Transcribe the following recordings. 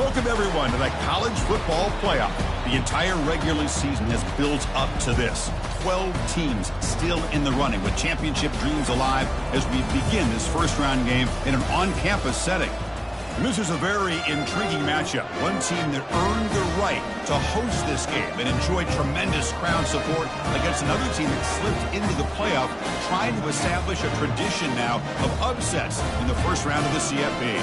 Welcome, everyone, to the College Football Playoff. The entire regular season has built up to this. 12 teams still in the running with championship dreams alive as we begin this first-round game in an on-campus setting. And this is a very intriguing matchup. One team that earned the right to host this game and enjoyed tremendous crowd support against another team that slipped into the playoff, trying to establish a tradition now of upsets in the first round of the CFP.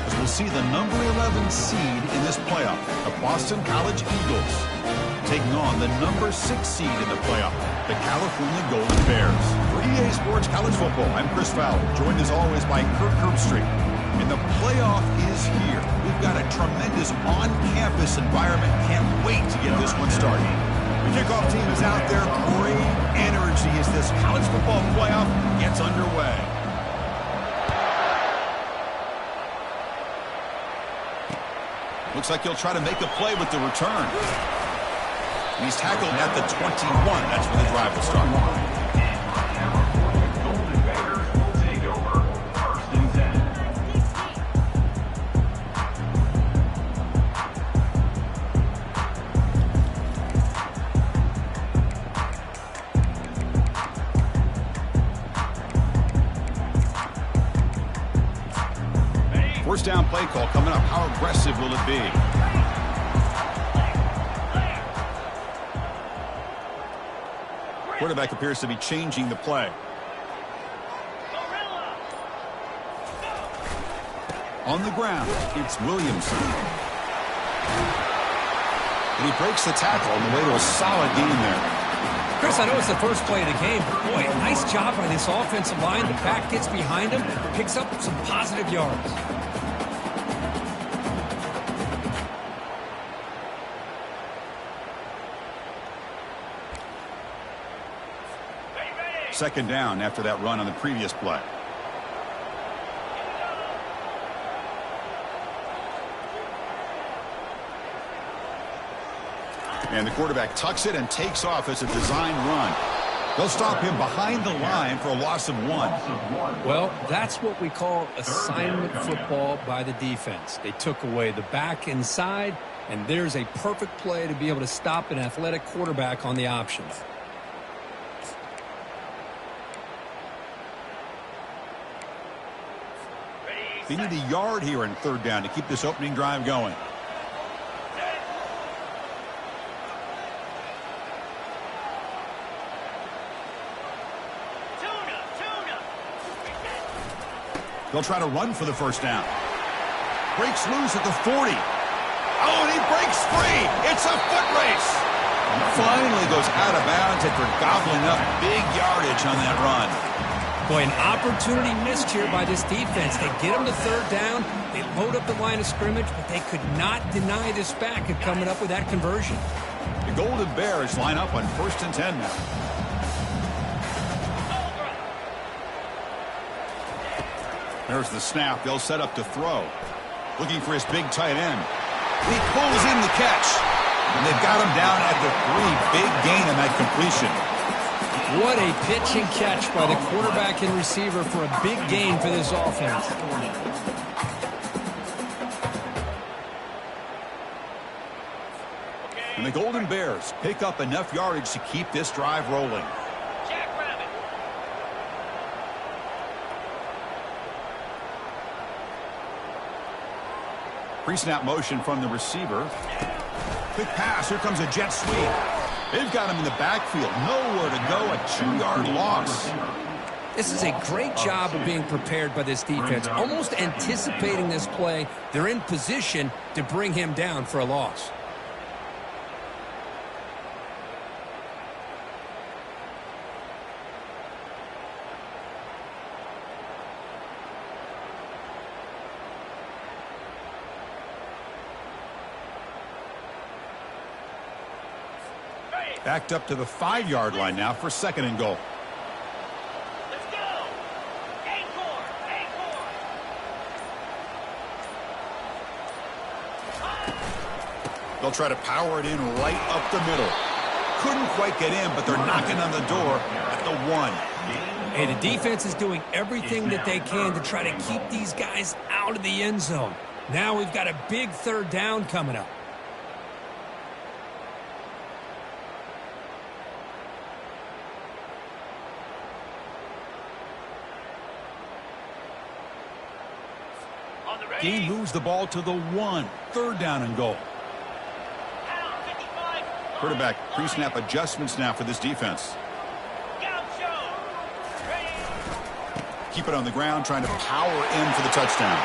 As we'll see the number 11 seed in this playoff, the Boston College Eagles, taking on the number 6 seed in the playoff, the California Golden Bears. For EA Sports College Football, I'm Chris Fowler, joined as always by Kirk Herbstreit. And the playoff is here. We've got a tremendous on-campus environment. Can't wait to get this one started. The kickoff team is out there. Great energy as this college football playoff gets underway. Looks like he'll try to make a play with the return. He's tackled at the 21. That's where the drive will start. First down play call coming up. How aggressive will it be? Quarterback appears to be changing the play. On the ground, it's Williamson. And he breaks the tackle on the way to a solid gain there. Chris, I know it's the first play of the game. Boy, nice job by this offensive line. The back gets behind him, picks up some positive yards. Second down after that run on the previous play. And the quarterback tucks it and takes off as a design run. They'll stop him behind the line for a loss of 1. Well, that's what we call assignment football by the defense. They took away the back inside, and there's a perfect play to be able to stop an athletic quarterback on the options. They need a yard here in third down to keep this opening drive going. They'll try to run for the first down. Breaks loose at the 40. Oh, and he breaks free. It's a foot race. And finally goes out of bounds after gobbling up big yardage on that run. Boy, an opportunity missed here by this defense. They get them to third down. They load up the line of scrimmage, but they could not deny this back of coming up with that conversion. The Golden Bears line up on 1st and 10 now. There's the snap. They'll set up to throw. Looking for his big tight end. He pulls in the catch. And they've got him down at the 3. Big gain on that completion. What a pitch and catch by the quarterback and receiver for a big gain for this offense. And the Golden Bears pick up enough yardage to keep this drive rolling. Pre-snap motion from the receiver. Quick pass. Here comes a jet sweep. They've got him in the backfield. Nowhere to go. A 2-yard loss. This is a great job of being prepared by this defense. Almost anticipating this play. They're in position to bring him down for a loss. Backed up to the 5-yard line now for 2nd and goal. Let's go. Acorn. They'll try to power it in right up the middle. Couldn't quite get in, but they're knocking on the door at the 1. Hey, the defense is doing everything that they can to try to keep these guys out of the end zone. Now we've got a big third down coming up. On the ready. Gain moves the ball to the 1. Third down and goal. Pound 55. Quarterback pre-snap adjustments now for this defense. Gaucho. Ready. Keep it on the ground, trying to power in for the touchdown.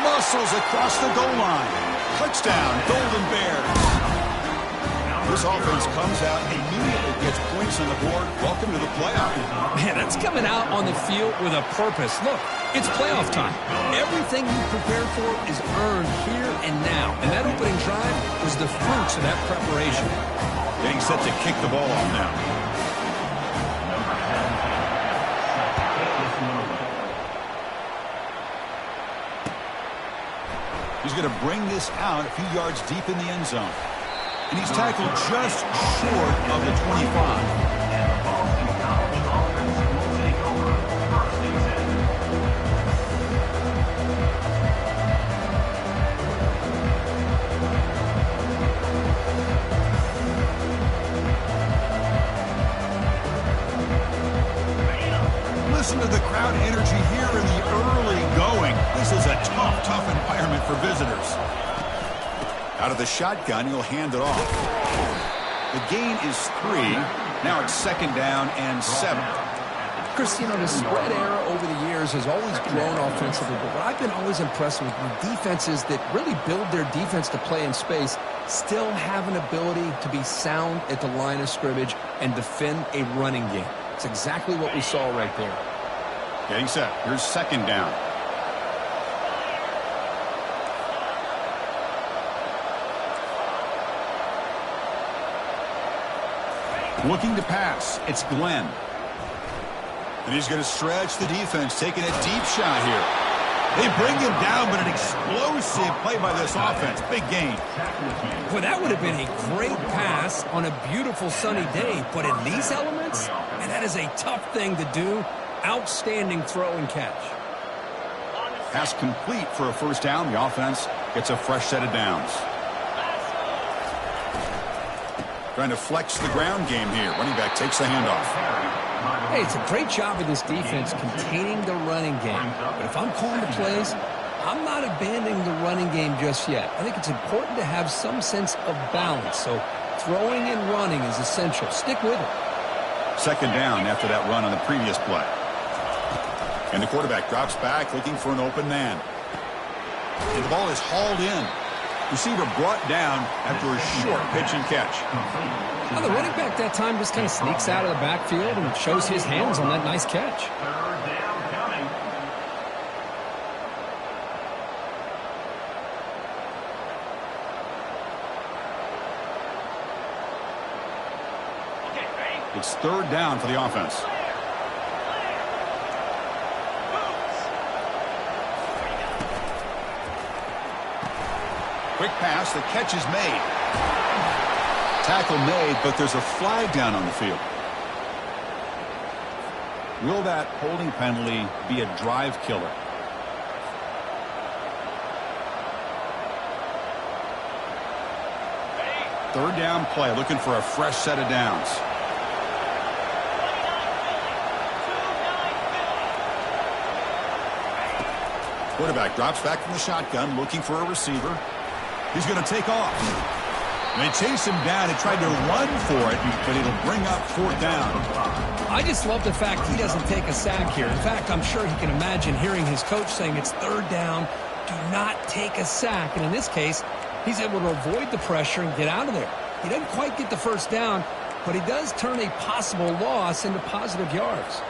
Muscles across the goal line. Touchdown, Golden Bears. This offense comes out, immediately gets points on the board. Welcome to the playoff. Man, that's coming out on the field with a purpose. Look, it's playoff time. Everything you prepared for is earned here and now. And that opening drive was the fruits of that preparation. Getting set to kick the ball off now. He's going to bring this out a few yards deep in the end zone. And he's tackled just short of the 25. Listen to the crowd energy here in the early going. This is a tough environment for visitors. Out of the shotgun, he'll hand it off. The gain is 3. Now it's second down and 7. Chris, you know, the spread era over the years has always grown offensively, but what I've been always impressed with defenses that really build their defense to play in space still have an ability to be sound at the line of scrimmage and defend a running game. It's exactly what we saw right there. Getting set. Here's second down. Looking to pass. It's Glenn. And he's going to stretch the defense, taking a deep shot here. They bring him down, but an explosive play by this offense. Big gain. Well, that would have been a great pass on a beautiful sunny day, but in these elements, and that is a tough thing to do. Outstanding throw and catch. Pass complete for a first down. The offense gets a fresh set of downs. Trying to flex the ground game here. Running back takes the handoff. Hey, it's a great job of this defense containing the running game. But if I'm calling the plays, I'm not abandoning the running game just yet. I think it's important to have some sense of balance. So throwing and running is essential. Stick with it. Second down after that run on the previous play. And the quarterback drops back looking for an open man. And the ball is hauled in. Receiver brought down after a short pitch and catch. Now the running back that time just kind of sneaks out of the backfield and shows his hands on that nice catch. It's third down for the offense. Quick pass, the catch is made. Tackle made, but there's a flag down on the field. Will that holding penalty be a drive killer? Third down play, looking for a fresh set of downs. Quarterback drops back from the shotgun, looking for a receiver. He's going to take off. They chase him down. He tried to run for it, but it'll bring up fourth down. I just love the fact he doesn't take a sack here. In fact, I'm sure he can imagine hearing his coach saying it's third down, do not take a sack. And in this case, he's able to avoid the pressure and get out of there. He doesn't quite get the first down, but he does turn a possible loss into positive yards.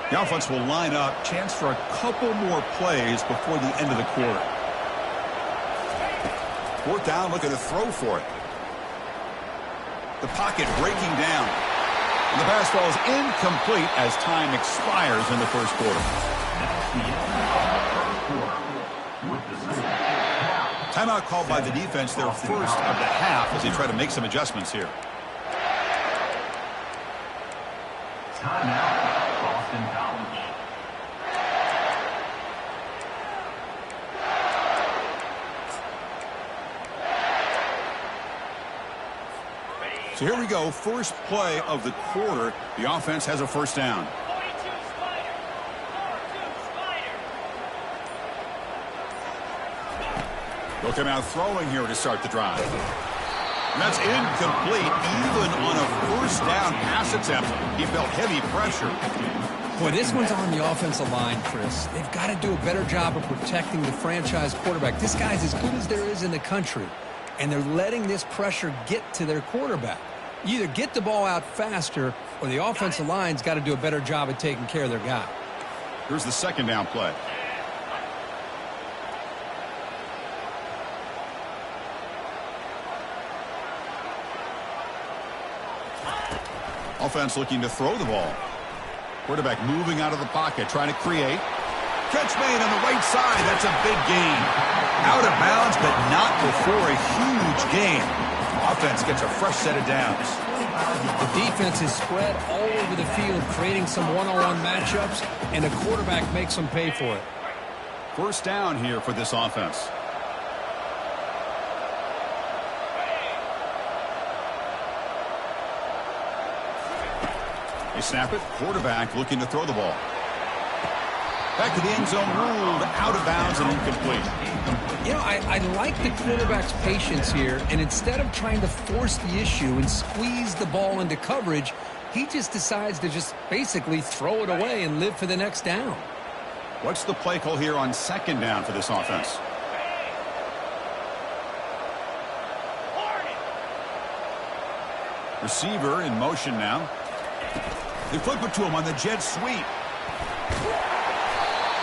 The offense will line up. Chance for a couple more plays before the end of the quarter. Fourth down, looking to throw for it. The pocket breaking down. And the pass ball is incomplete as time expires in the first quarter. Timeout called by the defense, their first of the half, as they try to make some adjustments here. Timeout, Boston So here we go, first play of the quarter. The offense has a first down. 42 Spider. 42 Spider. They'll come out throwing here to start the drive. And that's incomplete, even on a first down pass attempt. He felt heavy pressure. Boy, this one's on the offensive line, Chris. They've got to do a better job of protecting the franchise quarterback. This guy's as good as there is in the country, and they're letting this pressure get to their quarterback. You either get the ball out faster, or the offensive line's got to do a better job of taking care of their guy. Here's the second down play. Offense looking to throw the ball. Quarterback moving out of the pocket, trying to create. Catch made on the right side. That's a big gain. Out of bounds, but not before a huge gain. Offense gets a fresh set of downs. The defense is spread all over the field, creating some one-on-one matchups, and the quarterback makes them pay for it. First down here for this offense. They snap it. Quarterback looking to throw the ball. Back to the end zone, ruled out of bounds and incomplete. You know, I like the quarterback's patience here, and instead of trying to force the issue and squeeze the ball into coverage, he just decides to just basically throw it away and live for the next down. What's the play call here on second down for this offense? Receiver in motion now. They flip it to him on the jet sweep.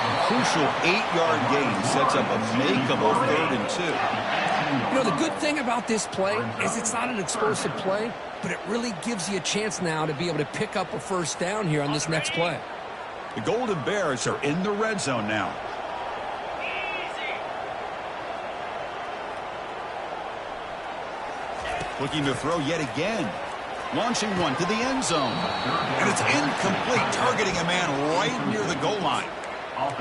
A crucial 8-yard gain sets up a makeable 3rd and 2. You know, the good thing about this play is it's not an explosive play, but it really gives you a chance now to be able to pick up a first down here on this next play. The Golden Bears are in the red zone now. Looking to throw yet again. Launching one to the end zone. And it's incomplete, targeting a man right near the goal line.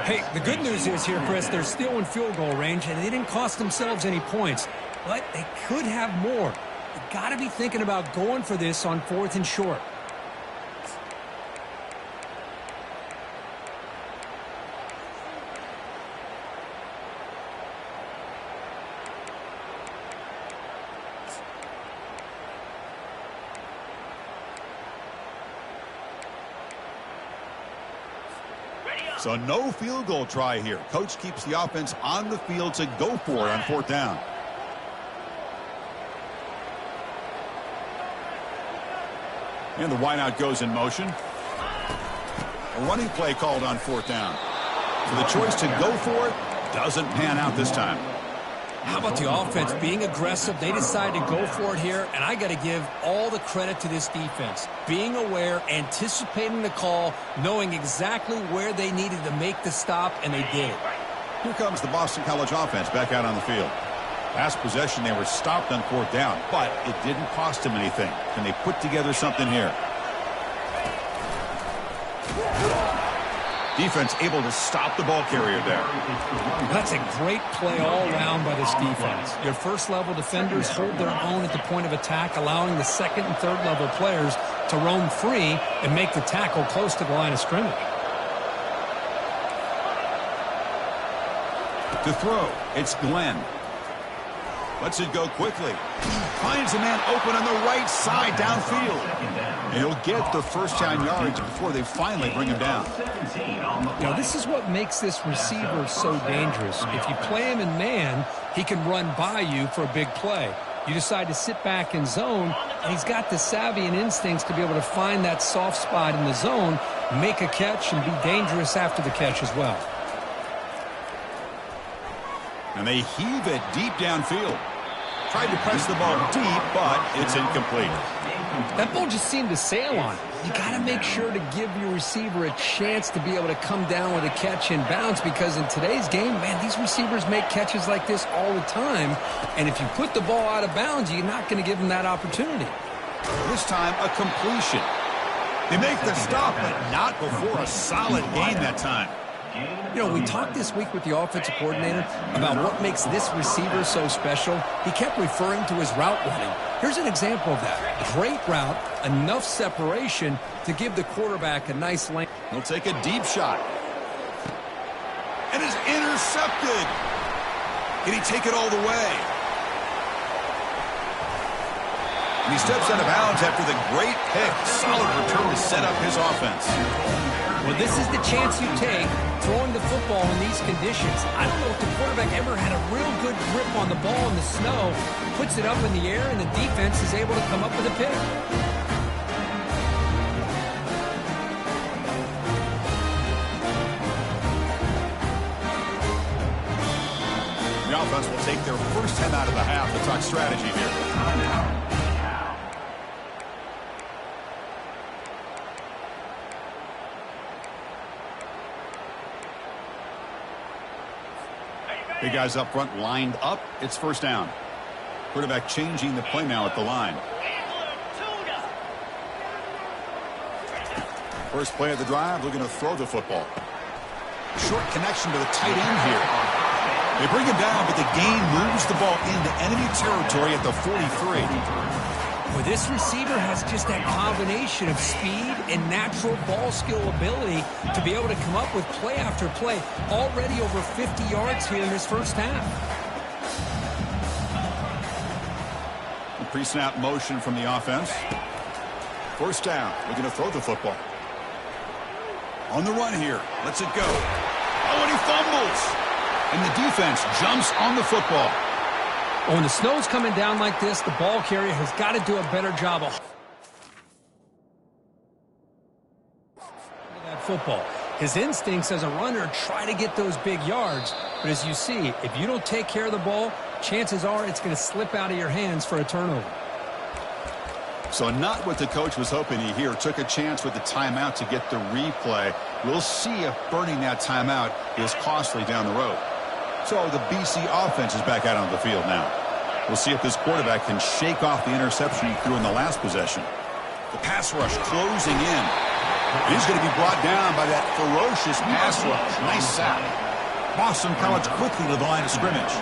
Hey, the good news is here, Chris, they're still in field goal range, and they didn't cost themselves any points. But they could have more. You got to be thinking about going for this on 4th and short. So no field goal try here. Coach keeps the offense on the field to go for it on 4th down. And the wideout goes in motion. A running play called on 4th down. So the choice to go for it doesn't pan out this time. How about the offense being aggressive? They decide to go for it here, and I got to give all the credit to this defense. Being aware, anticipating the call, knowing exactly where they needed to make the stop, and they did it. Here comes the Boston College offense back out on the field. Last possession, they were stopped on 4th down, but it didn't cost them anything. Can they put together something here? Defense able to stop the ball carrier there. That's a great play all around by this defense. Your first-level defenders hold their own at the point of attack, allowing the second and third-level players to roam free and make the tackle close to the line of scrimmage. To throw, it's Glenn. Lets it go quickly. Finds a man open on the right side downfield. And he'll get the first down yards before they finally bring him down. Now, this is what makes this receiver so dangerous. If you play him in man, he can run by you for a big play. You decide to sit back in zone, and he's got the savvy and instincts to be able to find that soft spot in the zone, make a catch, and be dangerous after the catch as well. And they heave it deep downfield. Tried to press the ball deep, but it's incomplete. That ball just seemed to sail on it. You got to make sure to give your receiver a chance to be able to come down with a catch and bounce, because in today's game, man, these receivers make catches like this all the time. And if you put the ball out of bounds, you're not going to give them that opportunity. This time, a completion. They make the stop, but not before a solid gain that time. You know, we talked this week with the offensive coordinator about what makes this receiver so special. He kept referring to his route running. Here's an example of that. Great route, enough separation to give the quarterback a nice lane. He'll take a deep shot. And is intercepted. Can he take it all the way? And he steps out of bounds after the great pick. Solid return to set up his offense. Well, this is the chance you take throwing the football in these conditions. I don't know if the quarterback ever had a real good grip on the ball in the snow, puts it up in the air, and the defense is able to come up with a pick. The offense will take their first time out of the half to talk strategy here. Big guys up front lined up. It's first down. Quarterback changing the play now at the line. First play of the drive, looking to throw the football. Short connection to the tight end here. They bring him down, but the gain moves the ball into enemy territory at the 43. Well, this receiver has just that combination of speed and natural ball skill ability to be able to come up with play after play. Already over 50 yards here in his first half. Pre-snap motion from the offense. First down. Looking to throw the football. On the run here. Lets it go. Oh, and he fumbles. And the defense jumps on the football. When the snow's coming down like this, the ball carrier has got to do a better job of that football. His instincts as a runner try to get those big yards, but as you see, if you don't take care of the ball, chances are it's going to slip out of your hands for a turnover. So not what the coach was hoping he here. Took a chance with the timeout to get the replay. We'll see if burning that timeout is costly down the road. So the BC offense is back out on the field now. We'll see if this quarterback can shake off the interception he threw in the last possession. The pass rush closing in. He's going to be brought down by that ferocious pass rush. Nice sack. Boston College quickly to the line of scrimmage.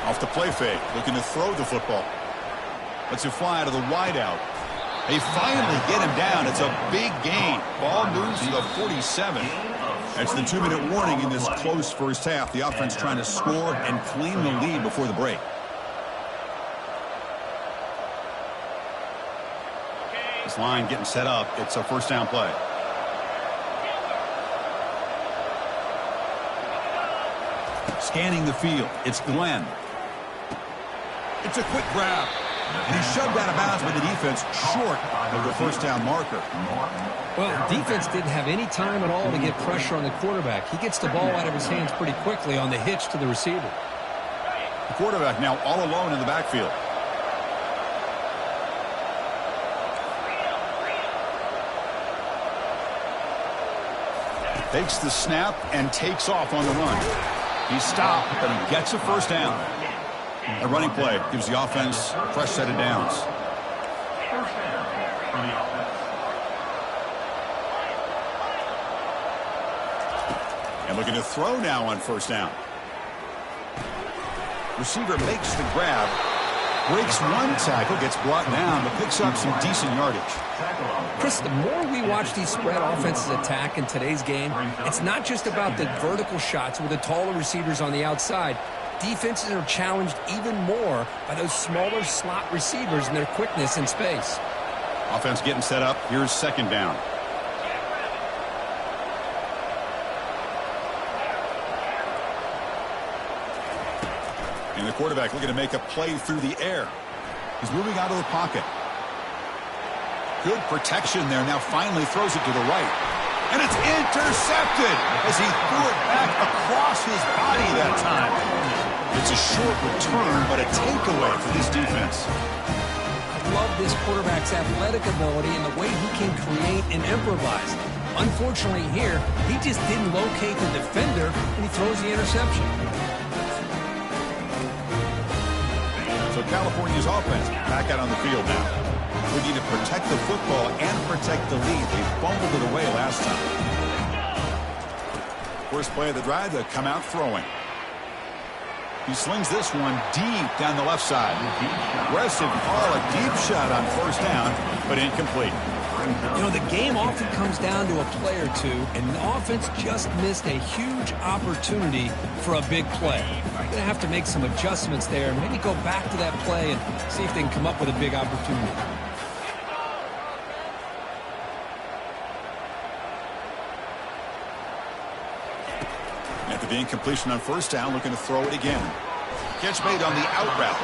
Off the play fake, looking to throw the football. Lets it fly to the wideout. They finally get him down. It's a big gain. Ball moves to the 47. That's the 2-minute warning in this close first half. The offense trying to score and claim the lead before the break. This line getting set up. It's a first down play. Scanning the field. It's Glenn. It's a quick grab. And he's shoved out of bounds by the defense short of the first down marker. Well, defense didn't have any time at all to get pressure on the quarterback. He gets the ball out of his hands pretty quickly on the hitch to the receiver. The quarterback now all alone in the backfield. Takes the snap and takes off on the run. He's stopped, but he gets a first down. A running play gives the offense a fresh set of downs. And looking to throw now on first down. Receiver makes the grab, breaks one tackle, gets brought down, but picks up some decent yardage. Chris, the more we watch these spread offenses attack in today's game, it's not just about the vertical shots with the taller receivers on the outside. Defenses are challenged even more by those smaller slot receivers and their quickness in space. Offense getting set up. Here's second down. And the quarterback looking to make a play through the air. He's moving out of the pocket. Good protection there. Now finally throws it to the right. And it's intercepted as he threw it back across his body that time. It's a short return, but a takeaway for this defense. I love this quarterback's athletic ability and the way he can create and improvise. Unfortunately here, he just didn't locate the defender and he throws the interception. So California's offense back out on the field now. We need to protect the football and protect the lead. They fumbled it away last time. First play of the drive, to come out throwing. He slings this one deep down the left side. Aggressive call, a deep shot on first down, but incomplete. You know, the game often comes down to a play or two, and the offense just missed a huge opportunity for a big play. They're going to have to make some adjustments there and maybe go back to that play and see if they can come up with a big opportunity. After the incompletion on first down, looking to throw it again. Catch made on the out route.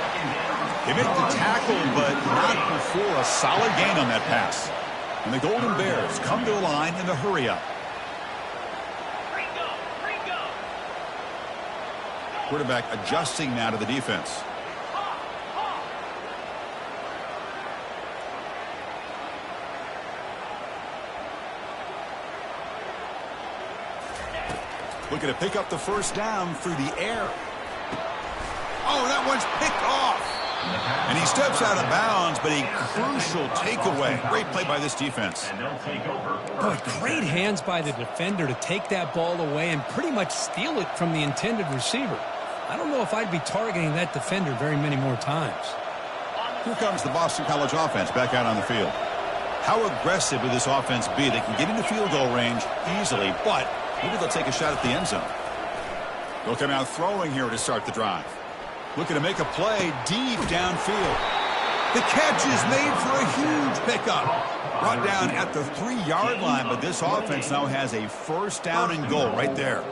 They make the tackle, but not before a solid gain on that pass. And the Golden Bears come to the line in the hurry-up. Quarterback adjusting now to the defense. Looking to pick up the first down through the air. Oh, that one's picked off. And he steps out of bounds, but a crucial takeaway. Great play by this defense. Boy, great hands by the defender to take that ball away and pretty much steal it from the intended receiver. I don't know if I'd be targeting that defender very many more times. Here comes the Boston College offense back out on the field. How aggressive will this offense be? They can get into field goal range easily, but maybe they'll take a shot at the end zone. They'll come out throwing here to start the drive. Looking to make a play deep downfield. The catch is made for a huge pickup. Brought down at the 3-yard line, but this offense now has a first down and goal right there.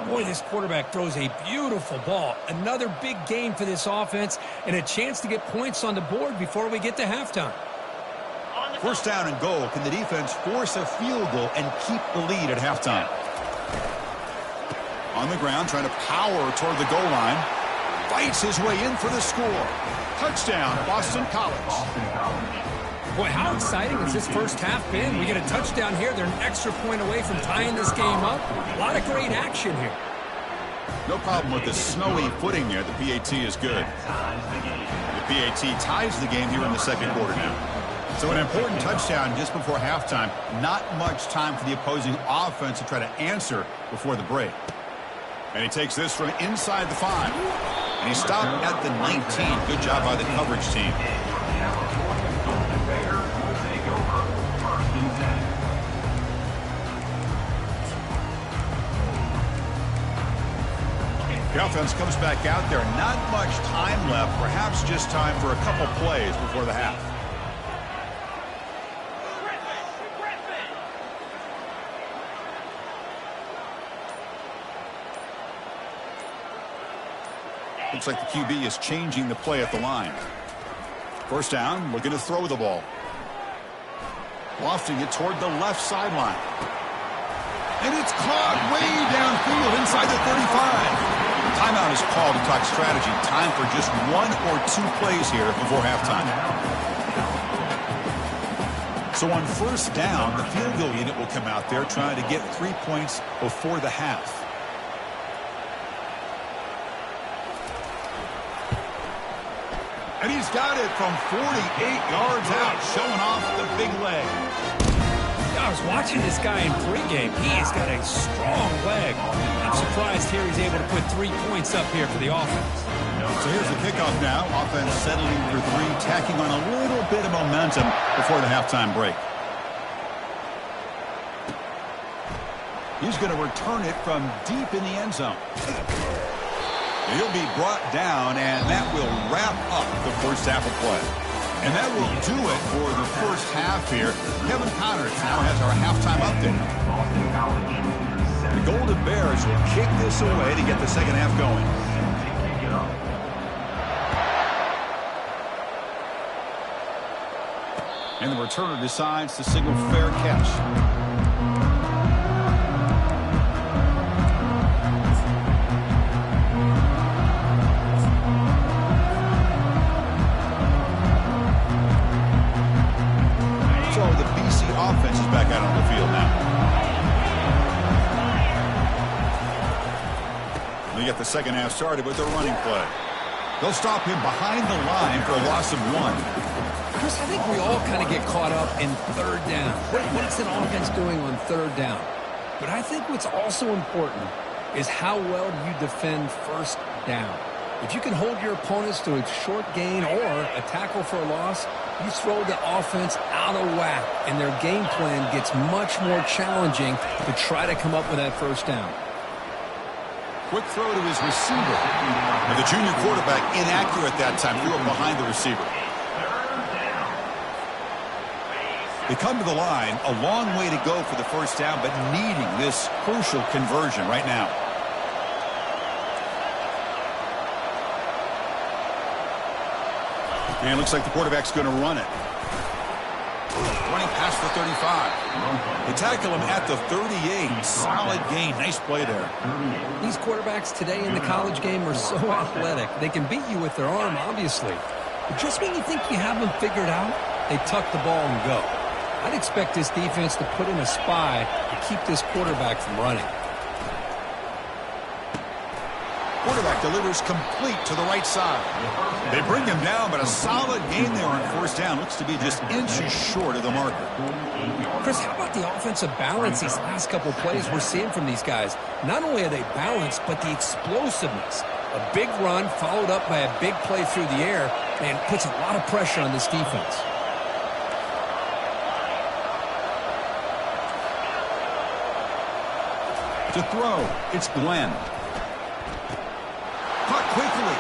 Boy, this quarterback throws a beautiful ball. Another big gain for this offense and a chance to get points on the board before we get to halftime. First down and goal. Can the defense force a field goal and keep the lead at halftime? On the ground, trying to power toward the goal line. Fights his way in for the score. Touchdown, Boston College. Boy, how exciting has this first half been? We get a touchdown here. They're an extra point away from tying this game up. A lot of great action here. No problem with the snowy footing there. The PAT is good. The PAT ties the game here in the second quarter now. So an important touchdown just before halftime. Not much time for the opposing offense to try to answer before the break. And he takes this from inside the 5. And he stopped at the 19. Good job by the coverage team. The offense comes back out there. Not much time left. Perhaps just time for a couple plays before the half. Looks like the QB is changing the play at the line. First down, looking to throw the ball. Lofting it toward the left sideline. And it's caught way downfield inside the 35. Timeout is called to talk strategy. Time for just 1 or 2 plays here before halftime. So on first down, the field goal unit will come out there trying to get 3 points before the half. And he's got it from 48 yards out, showing off the big leg. I was watching this guy in pregame. He has got a strong leg. I'm surprised here he's able to put 3 points up here for the offense. So here's the kickoff now. Offense settling for 3, tacking on a little bit of momentum before the halftime break. He's going to return it from deep in the end zone. He'll be brought down, and that will wrap up the first half of play. And that will do it for the first half here. Kevin Connors now has our halftime update. The Golden Bears will kick this away to get the second half going. And the returner decides to signal fair catch. Offense is back out on the field now. They get the second half started with their running play. They'll stop him behind the line for a loss of 1. Chris, I think we all kind of get caught up in third down. What's an offense doing on third down? But I think what's also important is how well you defend first down. If you can hold your opponents to a short gain or a tackle for a loss, you throw the offense out of whack, and their game plan gets much more challenging to try to come up with that first down. Quick throw to his receiver. And the junior quarterback inaccurate that time, threw it behind the receiver. They come to the line, a long way to go for the first down, but needing this crucial conversion right now. And it looks like the quarterback's going to run it. Running past the 35. They tackle him at the 38. Solid gain. Nice play there. These quarterbacks today in the college game are so athletic. They can beat you with their arm, obviously. But just when you think you have them figured out, they tuck the ball and go. I'd expect this defense to put in a spy to keep this quarterback from running. Quarterback delivers complete to the right side. They bring him down, but a solid gain there on first down. Looks to be just inches short of the marker. Chris, how about the offensive balance these last couple plays we're seeing from these guys? Not only are they balanced, but the explosiveness. A big run followed up by a big play through the air, and puts a lot of pressure on this defense. To throw, it's Glenn. Caught quickly.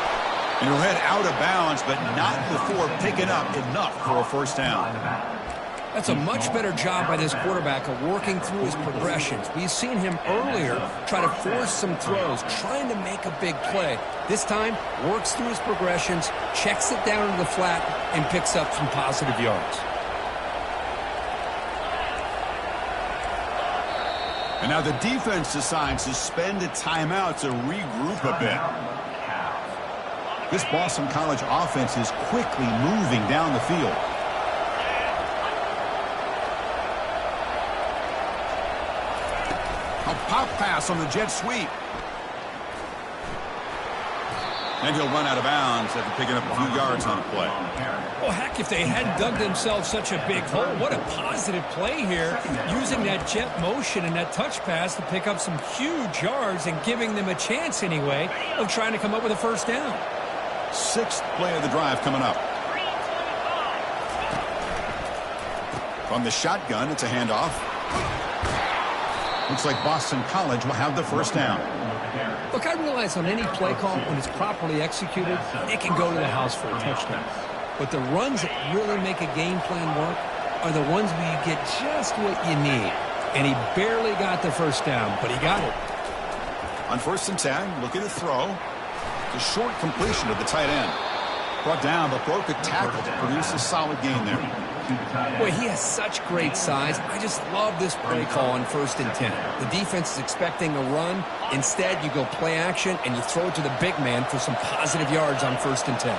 And he'll head out of bounds, but not before picking up enough for a first down. That's a much better job by this quarterback of working through his progressions. We've seen him earlier try to force some throws, trying to make a big play. This time, works through his progressions, checks it down to the flat, and picks up some positive yards. And now the defense decides to spend a timeout to regroup a bit. This Boston College offense is quickly moving down the field. A pop pass on the jet sweep. And he'll run out of bounds after picking up a few yards on the play. Well, heck, if they hadn't dug themselves such a big hole, what a positive play here, using that jet motion and that touch pass to pick up some huge yards and giving them a chance anyway of trying to come up with a first down. Sixth play of the drive coming up. From the shotgun, it's a handoff. Looks like Boston College will have the first down. Look, I realize on any play call, when it's properly executed, it can go to the house for a touchdown. But the runs that really make a game plan work are the ones where you get just what you need. And he barely got the first down, but he got it. On 1st and 10, looking to throw. The short completion to the tight end. Brought down, but broke a tackle to produce a solid gain there. Boy, he has such great size. I just love this play call on 1st and 10. The defense is expecting a run. Instead, you go play action, and you throw it to the big man for some positive yards on 1st and 10.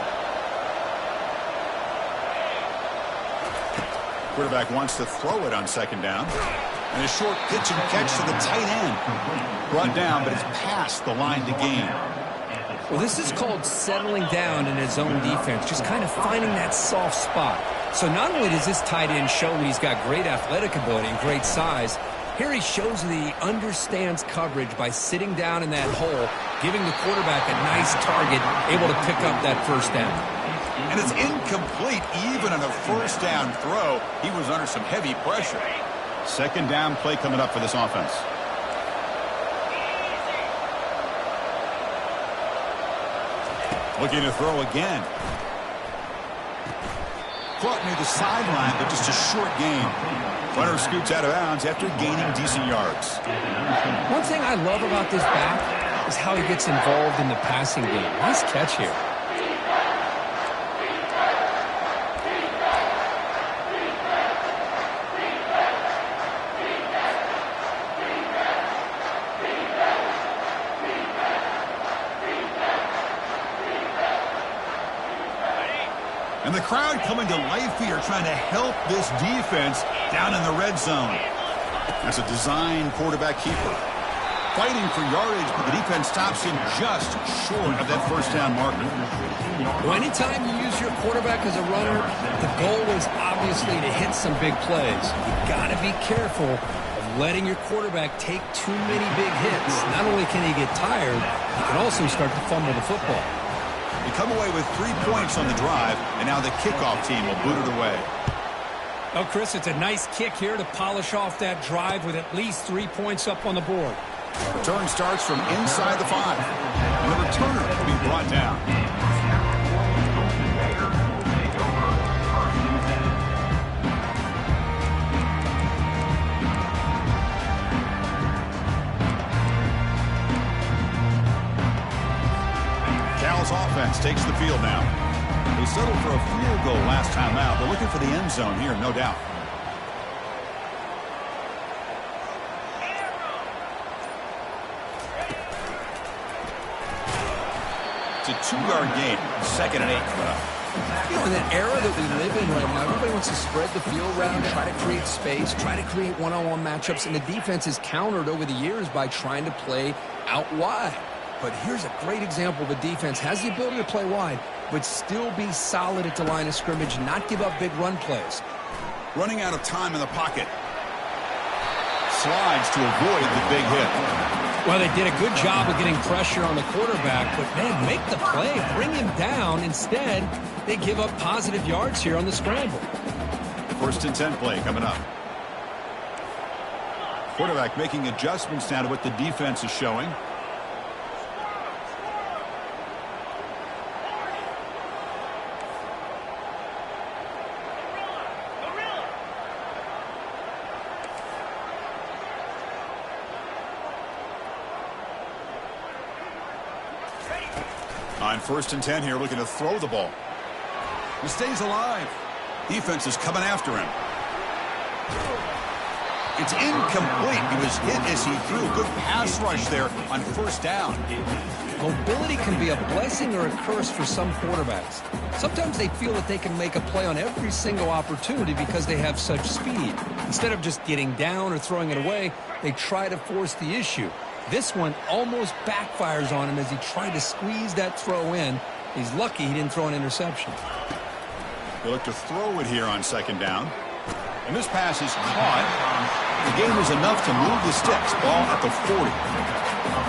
Quarterback wants to throw it on 2nd down. And a short pitch and catch to the tight end. Brought down, but it's past the line to gain. Well, this is called settling down in his own defense, just kind of finding that soft spot. So not only does this tight end show that he's got great athletic ability and great size, here he shows that he understands coverage by sitting down in that hole, giving the quarterback a nice target, able to pick up that first down. And it's incomplete even on a first down throw. He was under some heavy pressure. 2nd down play coming up for this offense. Looking to throw again. Caught near the sideline, but just a short gain. Runner scoots out of bounds after gaining decent yards. One thing I love about this back is how he gets involved in the passing game. Nice catch here. And the crowd coming to life here, trying to help this defense down in the red zone. That's a design quarterback keeper. Fighting for yardage, but the defense stops him just short of that first down marker. Well, anytime you use your quarterback as a runner, the goal is obviously to hit some big plays. You've got to be careful of letting your quarterback take too many big hits. Not only can he get tired, he can also start to fumble the football. They come away with 3 points on the drive, and now the kickoff team will boot it away. Oh, Chris, it's a nice kick here to polish off that drive with at least 3 points up on the board. Return starts from inside the 5, and the returner will be brought down. Cal's offense takes the field now. They settled for a field goal last time out. They're looking for the end zone here, no doubt. It's a 2-yard gain, 2nd and 8 coming up. You know, in that era that we live in right now, everybody wants to spread the field around, try to create space, try to create one-on-one matchups, and the defense is countered over the years by trying to play out wide. But here's a great example of a defense has the ability to play wide, but still be solid at the line of scrimmage, not give up big run plays. Running out of time in the pocket. Slides to avoid the big hit. Well, they did a good job of getting pressure on the quarterback, but, man, make the play, bring him down. Instead, they give up positive yards here on the scramble. 1st and 10 play coming up. Quarterback making adjustments now to what the defense is showing. On 1st and 10 here, looking to throw the ball. He stays alive. Defense is coming after him. It's incomplete. He was hit as he threw. Good pass rush there on 1st down. Mobility can be a blessing or a curse for some quarterbacks. Sometimes they feel that they can make a play on every single opportunity because they have such speed. Instead of just getting down or throwing it away, they try to force the issue. This one almost backfires on him as he tried to squeeze that throw in. He's lucky he didn't throw an interception. They look to throw it here on 2nd down. And this pass is caught. The gain was enough to move the sticks. Ball at the 40.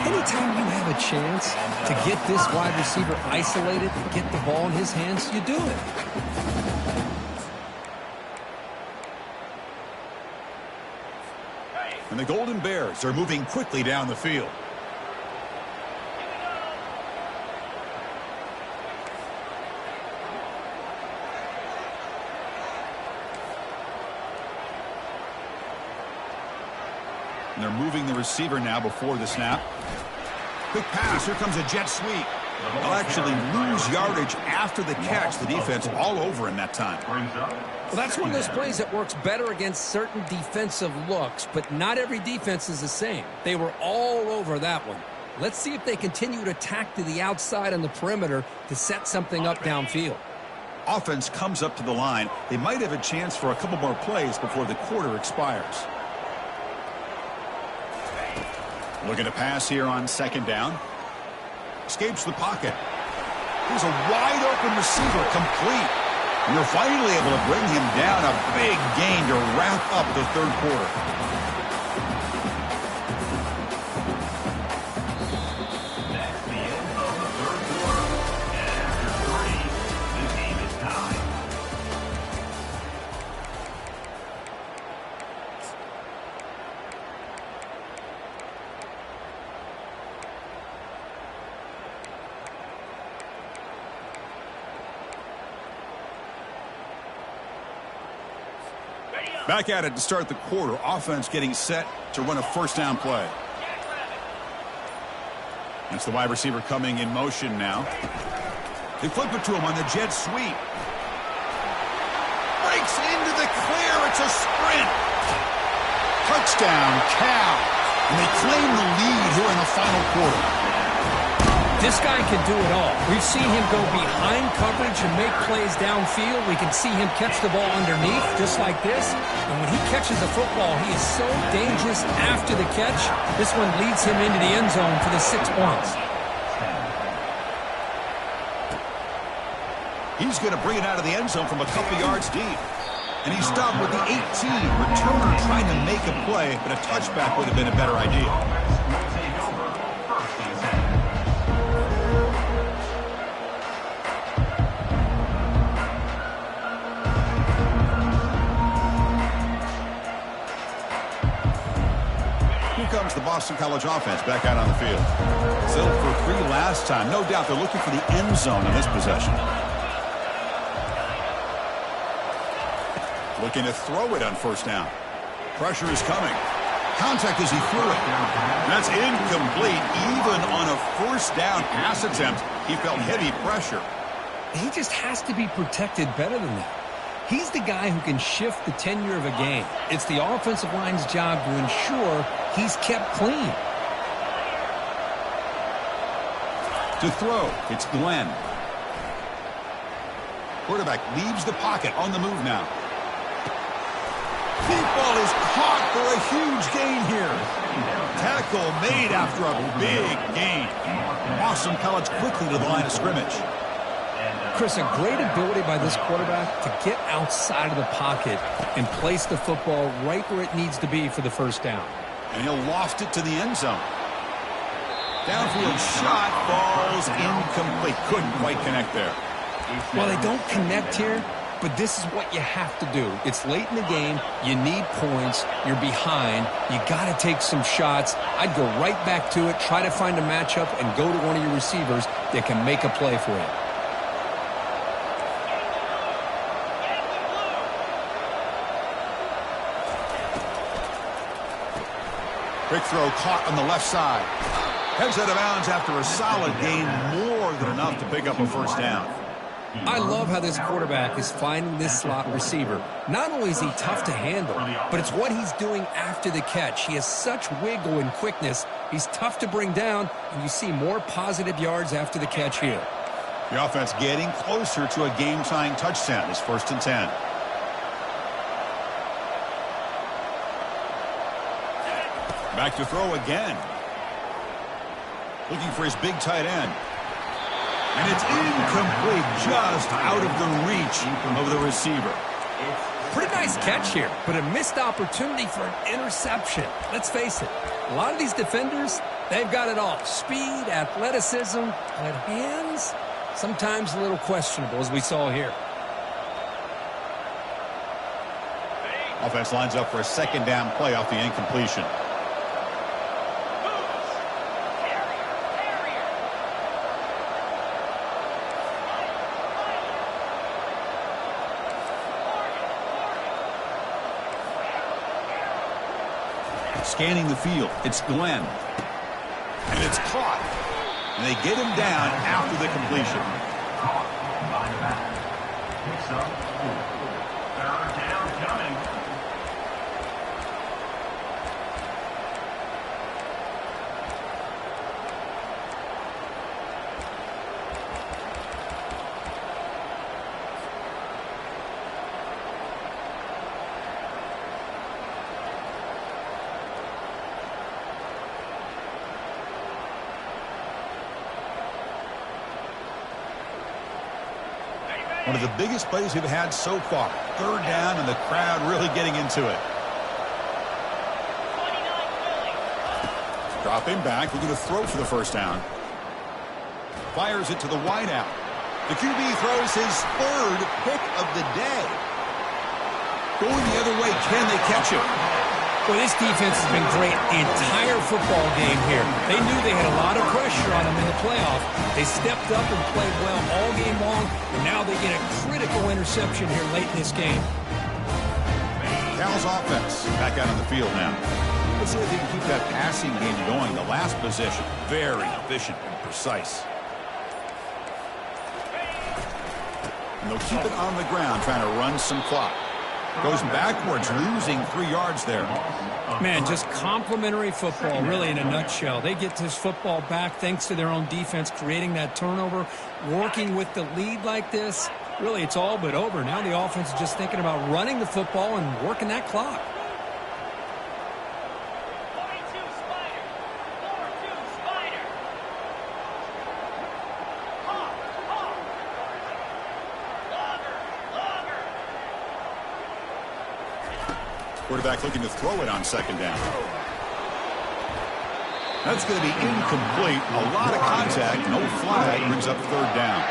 Anytime you have a chance to get this wide receiver isolated and get the ball in his hands, you do it. And the Golden Bears are moving quickly down the field. And they're moving the receiver now before the snap. Quick pass. Here comes a jet sweep. They'll actually lose yardage after the catch. The defense all over him that time. Well, that's one of those plays that works better against certain defensive looks, but not every defense is the same. They were all over that one. Let's see if they continue to attack to the outside on the perimeter to set something up downfield. Offense comes up to the line. They might have a chance for a couple more plays before the quarter expires. Looking to pass here on 2nd down. Escapes the pocket. Here's a wide-open receiver, complete. And you're finally able to bring him down. A big gain to wrap up the 3rd quarter. Back at it to start the quarter. Offense getting set to run a 1st down play. That's the wide receiver coming in motion now. They flip it to him on the jet sweep. Breaks into the clear. It's a sprint. Touchdown, Cal. And they claim the lead here in the final quarter. This guy can do it all. We've seen him go behind coverage and make plays downfield. We can see him catch the ball underneath, just like this. And when he catches the football, he is so dangerous after the catch. This one leads him into the end zone for the 6 points. He's going to bring it out of the end zone from a couple yards deep. And he stopped with the 18. Returner trying to make a play, but a touchback would have been a better idea. Here comes the Boston College offense back out on the field. Settled for 3 last time. No doubt they're looking for the end zone in this possession. Looking to throw it on first down. Pressure is coming. Contact as he threw it. That's incomplete. Even on a first down pass attempt, he felt heavy pressure. He just has to be protected better than that. He's the guy who can shift the tenure of a game. It's the offensive line's job to ensure he's kept clean. To throw, it's Glenn. Quarterback leaves the pocket on the move now. Deep ball is caught for a huge gain here. Tackle made after a big gain. Boston College quickly to the line of scrimmage. Chris, a great ability by this quarterback to get outside of the pocket and place the football right where it needs to be for the first down. And he'll loft it to the end zone. Downfield shot falls incomplete. Couldn't quite connect there. Well, they don't connect here, but this is what you have to do. It's late in the game. You need points. You're behind. You got to take some shots. I'd go right back to it, try to find a matchup, and go to one of your receivers that can make a play for you. Quick throw caught on the left side. Heads out of bounds after a solid gain, more than enough to pick up a first down. I love how this quarterback is finding this slot receiver. Not only is he tough to handle, but it's what he's doing after the catch. He has such wiggle and quickness. He's tough to bring down, and you see more positive yards after the catch here. The offense getting closer to a game-tying touchdown. It's 1st and 10. Back to throw again. Looking for his big tight end. And it's incomplete, just out of the reach of the receiver. Pretty nice catch here, but a missed opportunity for an interception. Let's face it, a lot of these defenders, they've got it all. Speed, athleticism, but hands, sometimes a little questionable, as we saw here. Offense lines up for a 2nd down play off the incompletion. Scanning the field, it's Glenn. And it's caught. And they get him down after the completion. Third down coming. One of the biggest plays we've had so far. 3rd down and the crowd really getting into it. Dropping back, looking to throw for the first down. Fires it to the wideout. The QB throws his 3rd pick of the day. Going the other way, can they catch him? Well, this defense has been great the entire football game here. They knew they had a lot of pressure on them in the playoff. They stepped up and played well all game long, and now they get a critical interception here late in this game. Cal's offense back out on the field now. Let's see if they can keep that passing game going. The last possession, very efficient and precise. And they'll keep it on the ground, trying to run some clock. Goes backwards, losing 3 yards there. Man, just complimentary football, really, in a nutshell. They get this football back thanks to their own defense, creating that turnover, working with the lead like this. Really, it's all but over. Now the offense is just thinking about running the football and working that clock. 42 Spider. 4-2 Spider. Hawk. Logger. Quarterback looking to throw it on second down. That's going to be incomplete. A lot of contact. No flag. Brings up third down.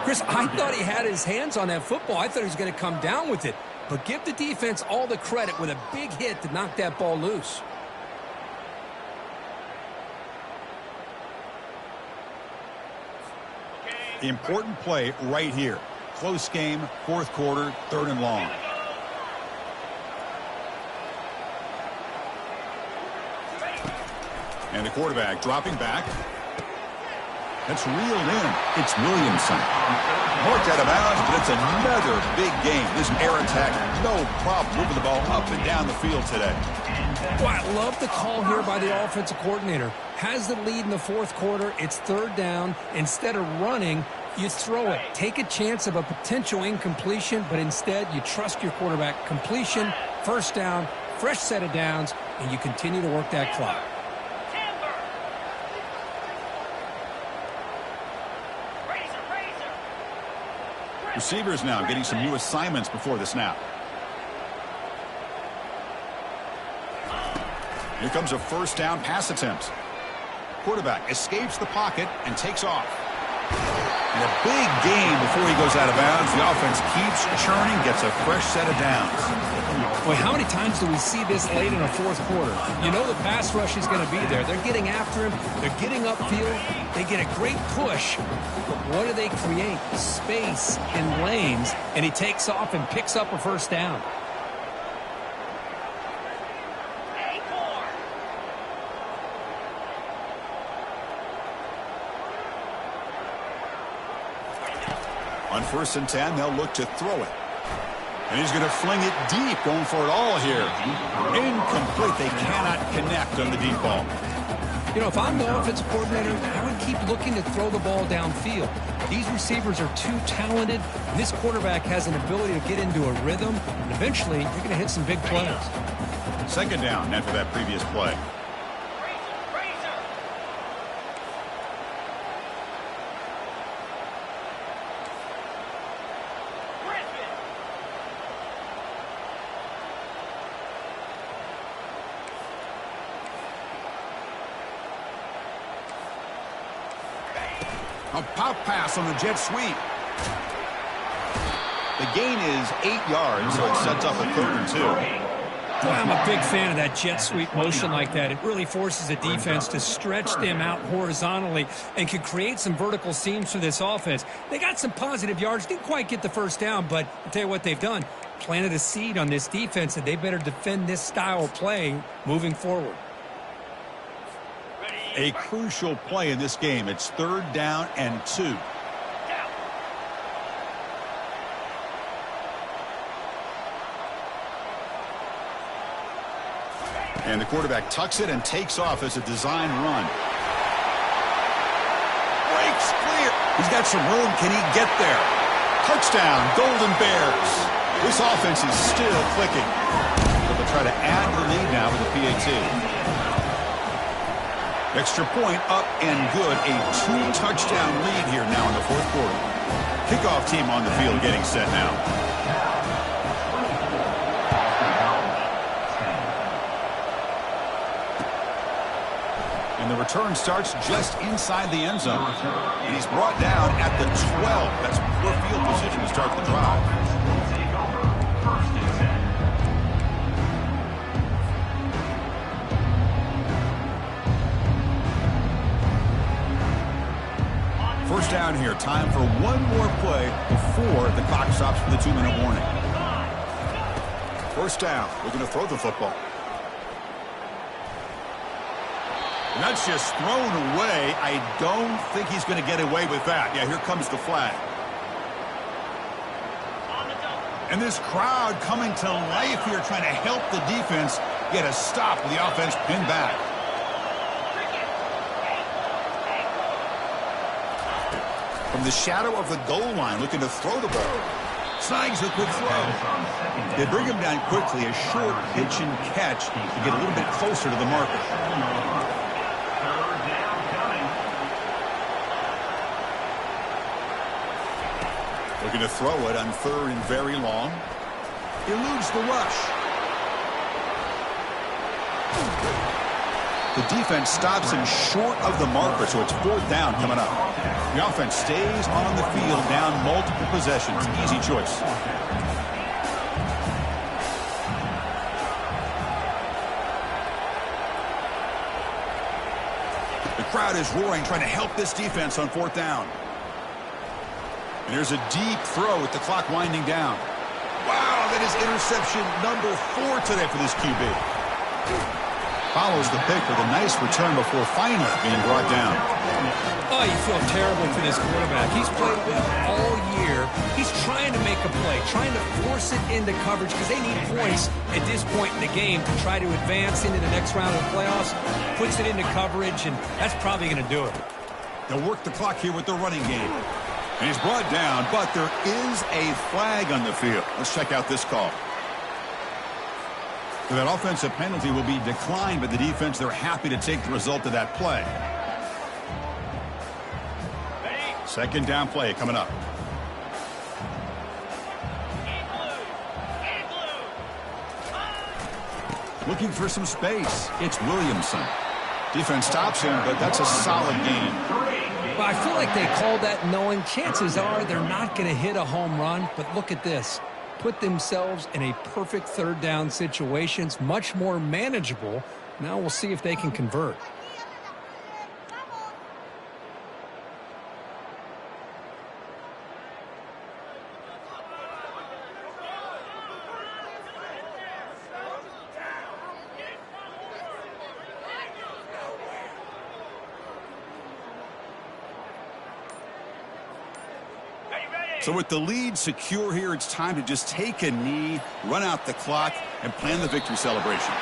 Chris, I thought he had his hands on that football. I thought he was going to come down with it. But give the defense all the credit with a big hit to knock that ball loose. Important play right here. Close game, fourth quarter, third and long. And the quarterback dropping back. That's reeled in. It's Williamson. Marked out of bounds, but it's another big game. This air attack, no problem moving the ball up and down the field today. Well, I love the call here by the offensive coordinator. Has the lead in the fourth quarter. It's third down. Instead of running, you throw it. Take a chance of a potential incompletion, but instead you trust your quarterback. Completion, first down, fresh set of downs, and you continue to work that clock. Receivers now getting some new assignments before the snap. Here comes a first down pass attempt. Quarterback escapes the pocket and takes off. And a big gain before he goes out of bounds. The offense keeps churning, gets a fresh set of downs. Boy, how many times do we see this late in a fourth quarter? You know the pass rush is going to be there. They're getting after him. They're getting upfield. They get a great push. But what do they create? Space and lanes. And he takes off and picks up a first down. On 1st and 10, they'll look to throw it. And he's going to fling it deep, going for it all here. Incomplete. They cannot connect on the deep ball. You know, if I'm the offensive coordinator, I would keep looking to throw the ball downfield. These receivers are too talented, and this quarterback has an ability to get into a rhythm, and eventually you're going to hit some big plays. Second down after that previous play. A pop pass on the jet sweep. The gain is 8 yards, so it sets up a 3rd and 2. Boy, I'm a big fan of that jet sweep motion like that. It really forces the defense to stretch them out horizontally and can create some vertical seams for this offense. They got some positive yards, didn't quite get the first down, but I'll tell you what they've done. Planted a seed on this defense, and they better defend this style of play moving forward. A crucial play in this game. It's 3rd down and 2. And the quarterback tucks it and takes off as a design run. Breaks clear. He's got some room. Can he get there? Touchdown, Golden Bears. This offense is still clicking. But they'll try to add the lead now with a PAT. Extra point up and good. A 2-touchdown lead here now in the fourth quarter. Kickoff team on the field getting set now. And the return starts just inside the end zone. And he's brought down at the 12. That's poor field position to start the drive. First down here. Time for one more play before the clock stops for the 2-minute warning. First down. We're going to throw the football. And that's just thrown away. I don't think he's going to get away with that. Yeah, here comes the flag. And this crowd coming to life here, trying to help the defense get a stop with the offense pinned back. From the shadow of the goal line, looking to throw the ball. Snags a quick throw. They bring him down quickly, a short pitch and catch to get a little bit closer to the marker. Looking to throw it on 3rd and very long. Eludes the rush. The defense stops him short of the marker, so it's 4th down coming up. The offense stays on the field down multiple possessions. Easy choice. The crowd is roaring, trying to help this defense on 4th down. And there's a deep throw with the clock winding down. Wow, that is interception number 4 today for this QB. Follows the pick with a nice return before finally being brought down. Oh, you feel terrible for this quarterback. He's played well all year. He's trying to make a play, trying to force it into coverage because they need points at this point in the game to try to advance into the next round of the playoffs. Puts it into coverage, and that's probably going to do it. They'll work the clock here with the running game. And he's brought down, but there is a flag on the field. Let's check out this call. So that offensive penalty will be declined by the defense. They're happy to take the result of that play. 2nd down play coming up. Looking for some space. It's Williamson. Defense stops him, but that's a solid gain. Well, I feel like they called that knowing chances are they're not going to hit a home run, but look at this. Put themselves in a perfect 3rd down situations, much more manageable. Now we'll see if they can convert. So with the lead secure here, it's time to just take a knee, run out the clock, and plan the victory celebration.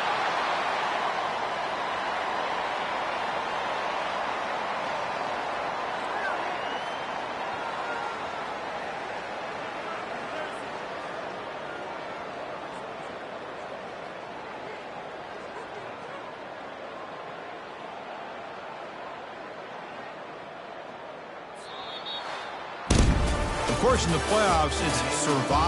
Of course, in the playoffs, it's survival.